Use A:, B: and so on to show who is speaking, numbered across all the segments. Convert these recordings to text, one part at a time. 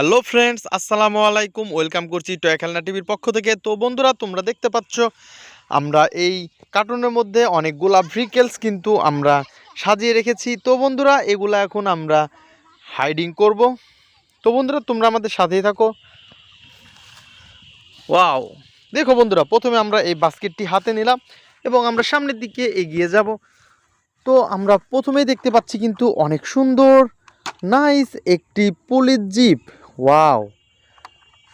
A: Hello friends, আসসালামু আলাইকুম। Welcome করছি টয়খালনা টিভির পক্ষ থেকে। তো বন্ধুরা, তোমরা দেখতে পাচ্ছ আমরা এই কার্টুনের মধ্যে অনেকগুলা ভেহিকেলস কিন্তু আমরা সাজিয়ে রেখেছি। তো বন্ধুরা, এগুলা এখন আমরা হাইডিং করব। তো বন্ধুরা, তোমরা আমাদের সাথেই থাকো। ওয়াও, দেখো বন্ধুরা, প্রথমে আমরা এই বাস্কেটটি হাতে নিলাম এবং আমরা সামনের দিকে এগিয়ে যাব। তো আমরা প্রথমেই দেখতে পাচ্ছি কিন্তু অনেক সুন্দর নাইস একটি পুলিশ জিপ। ওয়াও,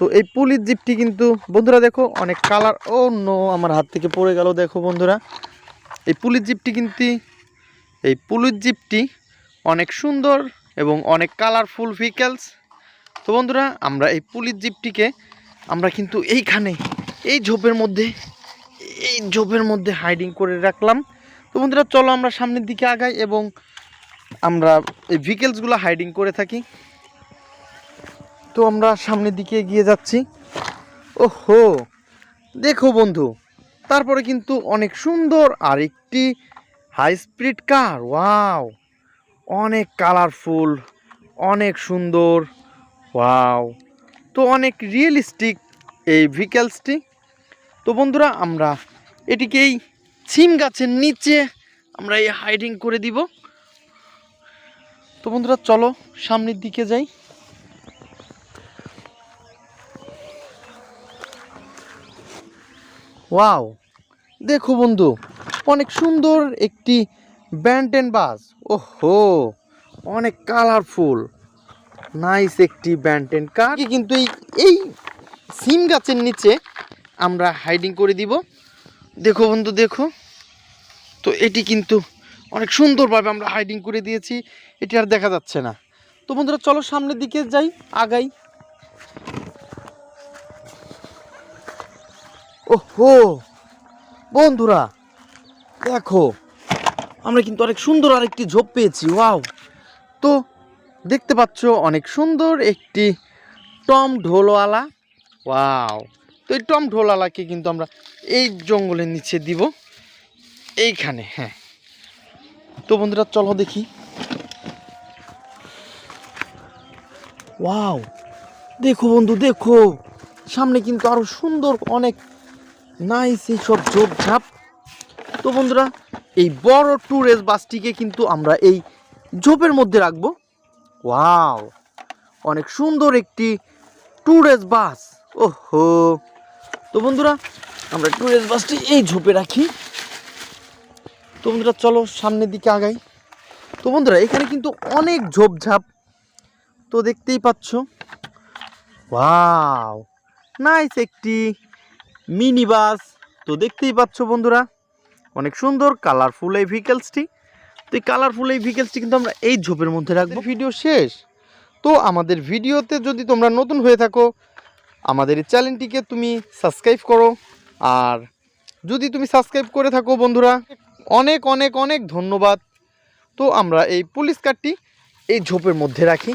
A: তো এই পুলিশ জিপটি কিন্তু বন্ধুরা দেখো অনেক কালার। ও নো, আমার হাত থেকে পড়ে গেল। দেখো বন্ধুরা, এই পুলিশ জিপটি অনেক সুন্দর এবং অনেক কালারফুল ভেহিকেলস। তো বন্ধুরা, আমরা এই পুলিশ জিপটিকে আমরা কিন্তু এই ঝোপের মধ্যে হাইডিং করে রাখলাম। তো বন্ধুরা, চলো আমরা সামনের দিকে আগাই এবং আমরা এই ভেহিকেলসগুলো হাইডিং করে থাকি। তো আমরা সামনের দিকে এগিয়ে যাচ্ছি। ওহো, দেখো বন্ধু, তারপরে কিন্তু অনেক সুন্দর আরেকটি হাই স্পিড কার। ওয়াও, অনেক কালারফুল, অনেক সুন্দর। ওয়াও, তো অনেক রিয়েলিস্টিক এই ভেহিকেলসটি। তো বন্ধুরা, আমরা এটিকে এই সিম গাছের নিচে আমরা এই হাইডিং করে দিব। তো বন্ধুরা, চলো সামনের দিকে যাই। ওয়াও, দেখো বন্ধু, অনেক সুন্দর একটি ব্যান্টেন বাস। ওহো, অনেক কালারফুল নাইস একটি ব্যান্টেন কার কিন্তু এই সিম গাছের নিচে আমরা হাইডিং করে দিব। দেখো বন্ধু, দেখো, তো এটি কিন্তু অনেক সুন্দরভাবে আমরা হাইডিং করে দিয়েছি, এটি আর দেখা যাচ্ছে না। তো বন্ধুরা, চলো সামনের দিকে যাই, আগাই। ওহো বন্ধুরা, দেখো, আমরা কিন্তু অনেক সুন্দর আরেকটি ঝোপ পেয়েছি। ওয়াও, তো দেখতে পাচ্ছ অনেক সুন্দর একটি টম ঢোলওয়ালা। ওয়াও, তো এই টম ঢোলওয়ালাকে কিন্তু আমরা এই জঙ্গলের নিচে দিব, এইখানে। হ্যাঁ, তো বন্ধুরা, চলো দেখি। ওয়াও, দেখো বন্ধু, দেখো, সামনে কিন্তু আরো সুন্দর অনেক নাইস এই সব ঝোপঝাপ। তো বন্ধুরা, এই বড় ট্যুরিস্ট বাসটিকে কিন্তু আমরা এই ঝোপের মধ্যে রাখবো। ওয়াও, অনেক সুন্দর একটি ট্যুরিস্ট বাস। ওহো, তো বন্ধুরা, আমরা ট্যুরিস্ট বাসটি এই ঝোপে রাখি। তো বন্ধুরা, চলো সামনের দিকে আগাই। তো বন্ধুরা, এখানে কিন্তু অনেক ঝোপঝাপ, তো দেখতেই পাচ্ছ। ওয়াও, নাইস একটি মিনি বাস। তো দেখতেই পাচ্ছ বন্ধুরা, অনেক সুন্দর কালারফুল এই ভেহিকেলসটি। তো এই কালারফুল এই ভেহিকেলসটি কিন্তু আমরা এই ঝোপের মধ্যে রাখবো। ভিডিও শেষ। তো আমাদের ভিডিওতে যদি তোমরা নতুন হয়ে থাকো, আমাদের এই চ্যানেলটিকে তুমি সাবস্ক্রাইব করো। আর যদি তুমি সাবস্ক্রাইব করে থাকো বন্ধুরা, অনেক অনেক অনেক ধন্যবাদ। তো আমরা এই পুলিশ কারটি এই ঝোপের মধ্যে রাখি।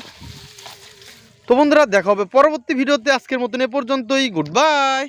A: তো বন্ধুরা, দেখা হবে পরবর্তী ভিডিওতে। আজকের মতন এ পর্যন্তই। Good bye.